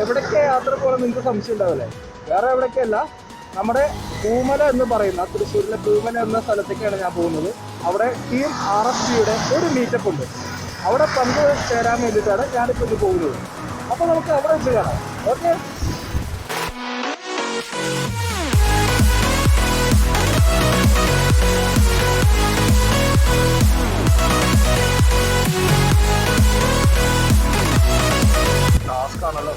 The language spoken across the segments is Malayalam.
എവിടേക്ക് യാത്ര പോകണം നിങ്ങൾക്ക് സംശയം ഉണ്ടാവില്ലേ? വേറെ എവിടേക്കല്ല, നമ്മുടെ പൂമല എന്ന് പറയുന്ന തൃശ്ശൂരിലെ പൂമല എന്ന സ്ഥലത്തേക്കാണ് ഞാൻ പോകുന്നത്. അവിടെ ടീം RSPയുടെ ഒരു മീറ്റപ്പ് ഉണ്ട്. അവിടെ ചേരാൻ വേണ്ടിയിട്ടാണ് ഞാനിപ്പോൾ ഇത് പോകുന്നത്. അപ്പോൾ നമുക്ക് അവിടെ വെച്ച് കാണാം. ഓക്കെ. ാണല്ലോ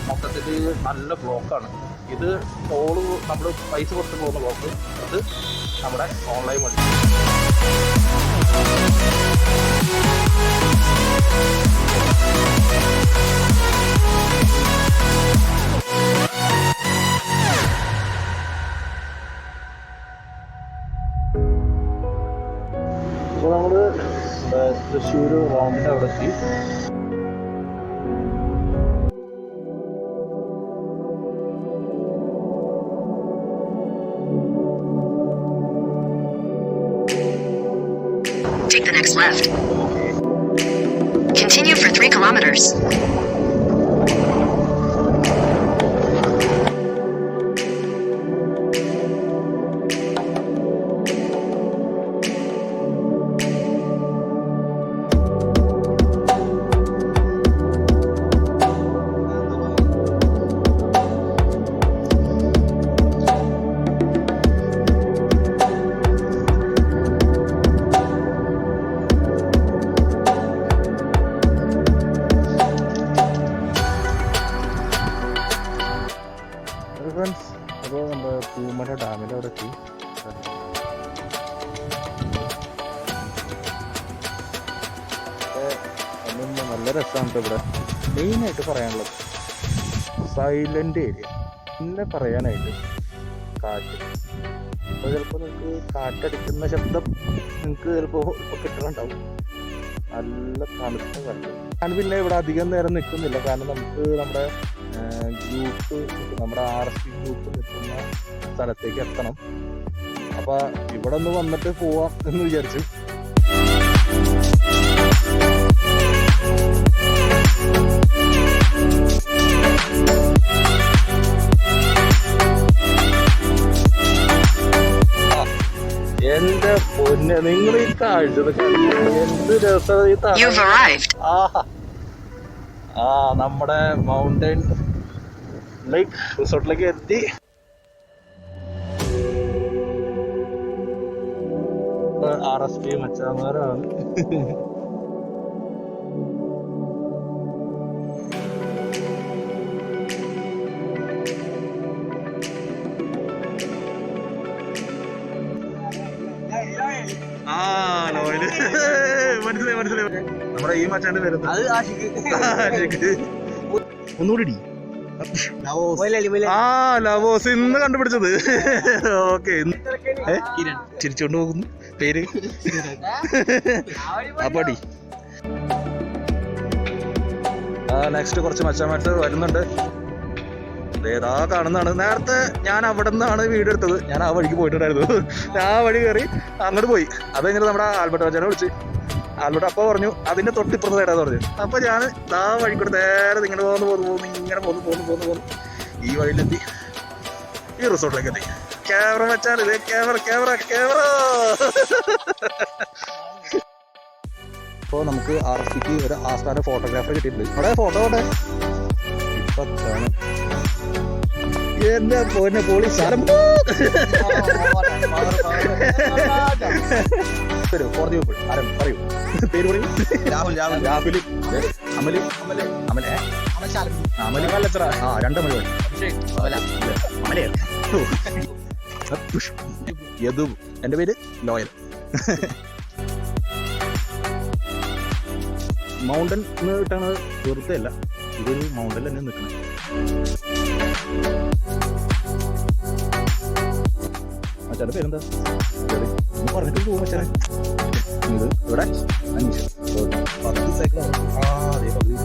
മൊത്തത്തിൽ നല്ല ബ്ലോക്കാണ് ഇത്. ടോള് നമ്മൾ പൈസ കൊടുത്ത് പോകുന്ന ബ്ലോക്ക്, അത് നമ്മുടെ ഓൺലൈൻ വഴി. അപ്പോൾ നമ്മൾ തൃശ്ശൂർ റൗണ്ടിൻ്റെ അവിടെ എത്തി. Take the next left. Continue for 3 kilometers. Friends, അപ്പോൾ നമ്മുടെ പൂമല ഡാമിൻ്റെ അവിടെ എത്തി. അതൊന്നും നല്ല രസമാണ് ഇവിടെ. മെയിനായിട്ട് പറയാനുള്ളത് സൈലൻ്റ് ഏരിയ. പിന്നെ പറയാനായിട്ട് കാറ്റ്. അപ്പോൾ ചിലപ്പോൾ നിങ്ങൾക്ക് കാറ്റടിക്കുന്ന ശബ്ദം നിങ്ങൾക്ക് ചിലപ്പോൾ ഇപ്പോൾ കിട്ടുന്നുണ്ടാവും. നല്ല തണുത്ത കാറ്റ്. ഞാൻ പിന്നെ ഇവിടെ അധികം നേരം നിൽക്കുന്നില്ല, കാരണം നമുക്ക് നമ്മുടെ ഗ്രൂപ്പ്, നമ്മുടെ RSP ഗ്രൂപ്പ് നിൽക്കുന്ന സ്ഥലത്തേക്ക് എത്തണം. അപ്പോൾ ഇവിടെ ഒന്ന് വന്നിട്ട് പോവാം എന്ന് വിചാരിച്ചു. എന്റെ പൊന്നെ, നിങ്ങൾ ഈ കാഴ്ച എന്ത് രസം! നമ്മുടെ മൗണ്ടൻ ലേക്ക് റിസോർട്ടിലേക്ക് എത്തി. RSP മച്ചാമാരാണ്. മനസ്സിലായി. നമ്മുടെ ഈ മച്ചാണ്ട് വരുന്നത് ഒന്നുകൂടി ലവോസ് ഇന്ന് കണ്ടുപിടിച്ചത്. ഓക്കെ, ചിരിച്ചോണ്ട് പോകുന്നു. പേര് അപ്പടി. നെക്സ്റ്റ് കുറച്ച് മച്ചാമായിട്ട് വരുന്നുണ്ട്. ഏതാ കാണുന്നതാണ്. നേരത്തെ ഞാൻ അവിടെ നിന്നാണ് വീഡിയോ എടുത്തത്. ഞാൻ ആ വഴിക്ക് പോയിട്ടുണ്ടായിരുന്നു. ഞാൻ ആ വഴി കയറി അങ്ങോട്ട് പോയി. അത് കഴിഞ്ഞിട്ട് നമ്മുടെ ആൽബർട്ട് മച്ചാനെ വിളിച്ച്. ആൽബർട്ട് അപ്പോൾ പറഞ്ഞു അതിൻ്റെ തൊട്ടിപ്പുറത്ത് നേടാന്ന് പറഞ്ഞു. അപ്പോൾ ഞാൻ ആ വഴിക്കൂടെ നേരെ ഇങ്ങനെ ഇങ്ങനെ പോന്നു ഈ വഴിയിലെത്തി. ഈ റിസോർട്ടിലേക്ക് എത്തി. ക്യാമറ വെച്ചാൽ ഇത് ക്യാമറ. ഇപ്പോൾ നമുക്ക് RSPക്ക് ഒരു ആസ്ഥാന ഫോട്ടോഗ്രാഫർ കിട്ടിയിട്ടുണ്ട്. അവിടെ ഫോട്ടോ കോട്ടെ ഇപ്പൊ എന്റെ പൊന്നെ പൊളി സ്ഥലം. പറയൂ, പേര് പറയൂ. രാഹുൽ, അമല്, അമലത്ര. 2 അമല്. യദു. എന്റെ പേര് ലോയൽ. മൗണ്ടൻ എന്ന് കിട്ടാണ് വെറുതെ അല്ല, ഇതൊരു മൗണ്ടൻ തന്നെ നിൽക്കുന്നത്. മച്ചാന്റെ പേരെന്താ പറഞ്ഞിട്ട് പോകും മച്ചാനെ. ഇത് ഇവിടെ 5 സൈക്കിളാണ്. അതേ 10.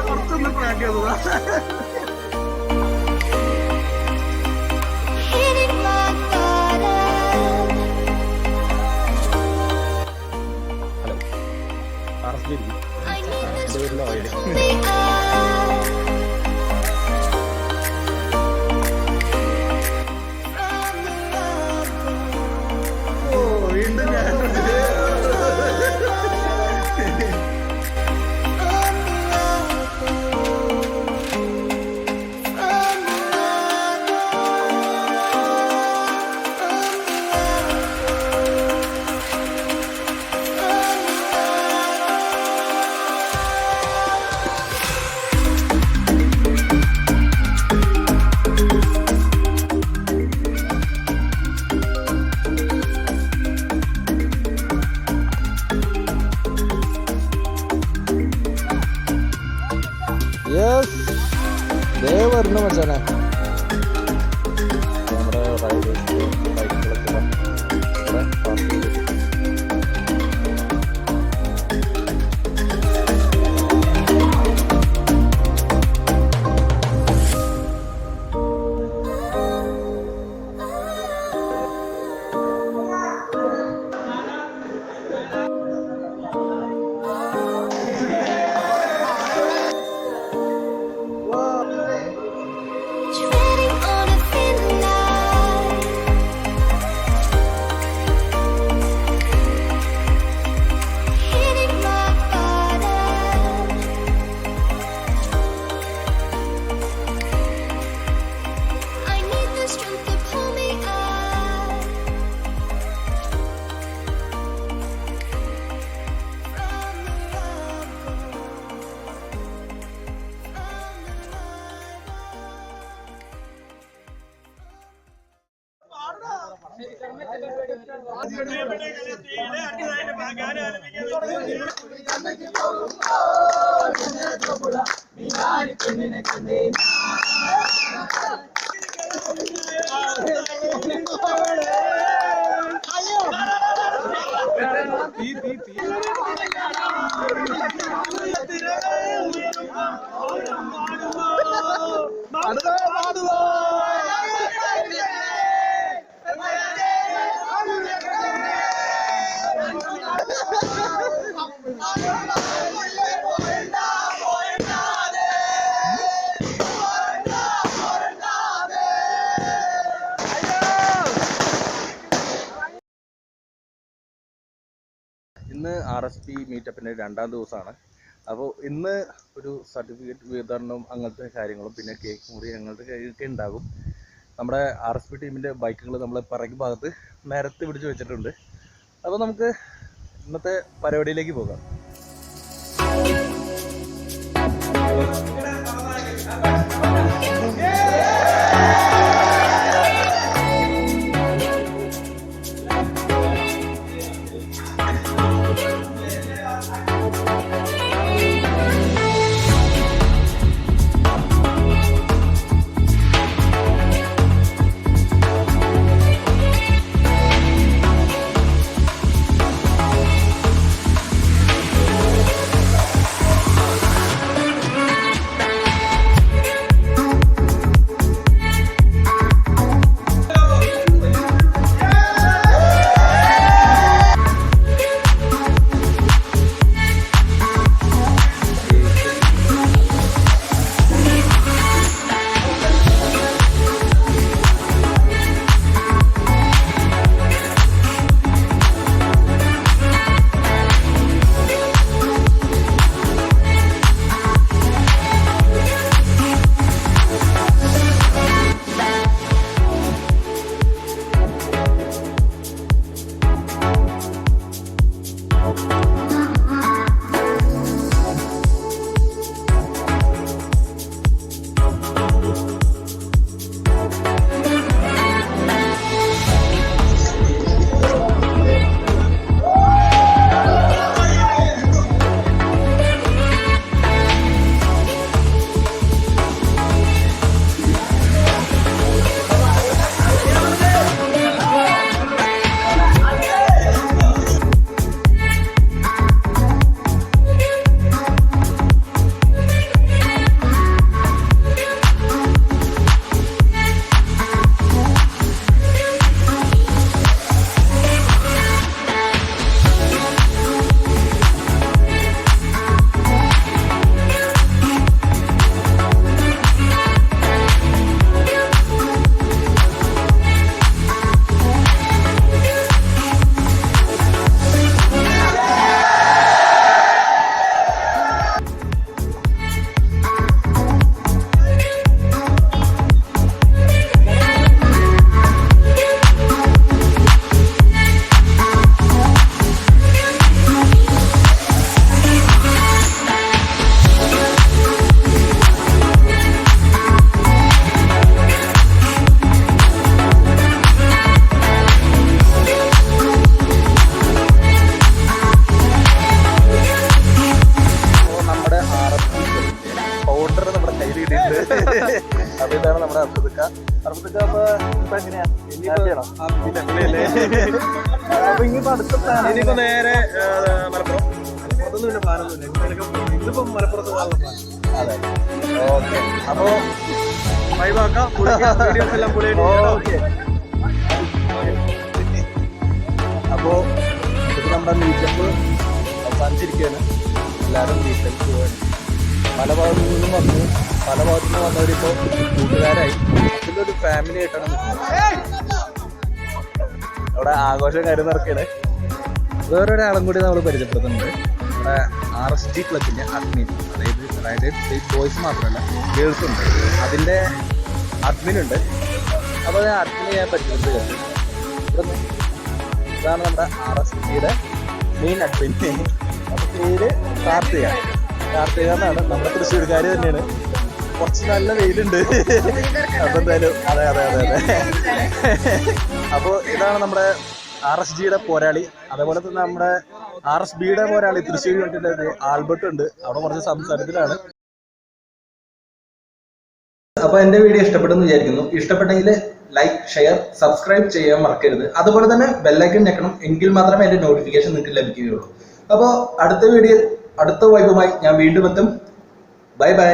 കുറച്ചൊന്ന് പ്രാങ്ക് ചെയ്തതാ. വരുന്നു മച്ചാനെ നമ്മുടെ റൈഡേഴ്സ് ബൈക്കുകളൊക്കെ ഇവിടെ പാർക്ക് ചെയ്തു. ഇന്ന് RSP മീറ്റപ്പിൻ്റെ 2ാം ദിവസമാണ്. അപ്പോൾ ഇന്ന് ഒരു സർട്ടിഫിക്കറ്റ് വിതരണവും അങ്ങനത്തെ കാര്യങ്ങളും പിന്നെ കേക്ക് മുറി അങ്ങനത്തെ കാര്യമൊക്കെ ഉണ്ടാകും. നമ്മുടെ RSP ടീമിൻ്റെ ബൈക്കുകൾ നമ്മൾ പിറകു ഭാഗത്ത് നിരത്തി പിടിച്ച് വെച്ചിട്ടുണ്ട്. അപ്പോൾ നമുക്ക് ഇന്നത്തെ പരിപാടിയിലേക്ക് പോകാം. അപ്പൊ ഇനിയിപ്പോ അടുത്ത പ്ലാൻ ഇനിയിപ്പോ നേരെ മലപ്പുറം. മലപ്പുറത്തൊന്നും പിന്നെ പ്ലാനൊന്നുമില്ല. ഇതിപ്പോ മലപ്പുറത്ത് പോകാനുള്ള പ്ലാൻ. അതെ ഓക്കെ അപ്പൊ വൈബാക്കാം. വീഡിയോസ് എല്ലാം ഓക്കെ അപ്പോ ഇത് നമ്മുടെ മീറ്റപ്പ് അവസാനിച്ചിരിക്കുകയാണ്. എല്ലാവരും മീറ്റപ്പ് പോവാണ്. പല ഭാഗത്തു നിന്നും വന്നു. പല ഭാഗത്തു നിന്ന് വന്നവരിപ്പോൾ കൂട്ടുകാരായി. അതിൻ്റെ ഒരു ഫാമിലി ആയിട്ടാണ് നിൽക്കുന്നത്. അവിടെ ആഘോഷം കാര്യം നടക്കുകയാണ്. വേറൊരാളും കൂടി നമ്മൾ പരിചയപ്പെടുത്തുന്നുണ്ട്. നമ്മുടെ RSG ക്ലബിൻ്റെ അഡ്മിൻ, അതായത് സ്റ്റേറ്റ് ബോയ്സ് മാത്രമല്ല ഗേൾസും ഉണ്ട്. അതിൻ്റെ അഡ്മിനുണ്ട്. അപ്പോൾ ആ അഡ്മിനെ ഞാൻ പരിചയപ്പെടുത്തുകയാണ്. ഇതാണ് നമ്മുടെ RSGയുടെ മെയിൻ അഡ്മിൻ. അപ്പോൾ പേര് കാർത്തിക എന്നാണ്. നമ്മുടെ തൃശ്ശൂർക്കാർ തന്നെയാണ്. കുറച്ച് നല്ല വെയിലുണ്ട്. അപ്പോൾ എന്തായാലും അതെ അപ്പോൾ ഇതാണ് നമ്മുടെ RSGയുടെ പോരാളി. അതേപോലെ തന്നെ നമ്മുടെ RSBയുടെ പോരാളി തൃശ്ശൂർ യൂണിറ്റിൻ്റെ ആൽബർട്ട് ഉണ്ട്. അവിടെ കുറച്ച് സംസാരത്തിലാണ്. അപ്പോൾ എൻ്റെ വീഡിയോ ഇഷ്ടപ്പെട്ടെന്ന് വിചാരിക്കുന്നു. ഇഷ്ടപ്പെട്ടെങ്കിൽ ലൈക്ക്, ഷെയർ, സബ്സ്ക്രൈബ് ചെയ്യാൻ മറക്കരുത്. അതുപോലെ തന്നെ ബെല്ലൈക്കൺ ഞെക്കണം. എങ്കിൽ മാത്രമേ എൻ്റെ നോട്ടിഫിക്കേഷൻ നിങ്ങൾക്ക് ലഭിക്കുകയുള്ളൂ. അപ്പോൾ അടുത്ത വീഡിയോയിൽ അടുത്ത വൈബുമായി ഞാൻ വീണ്ടും എത്തും. Bye bye.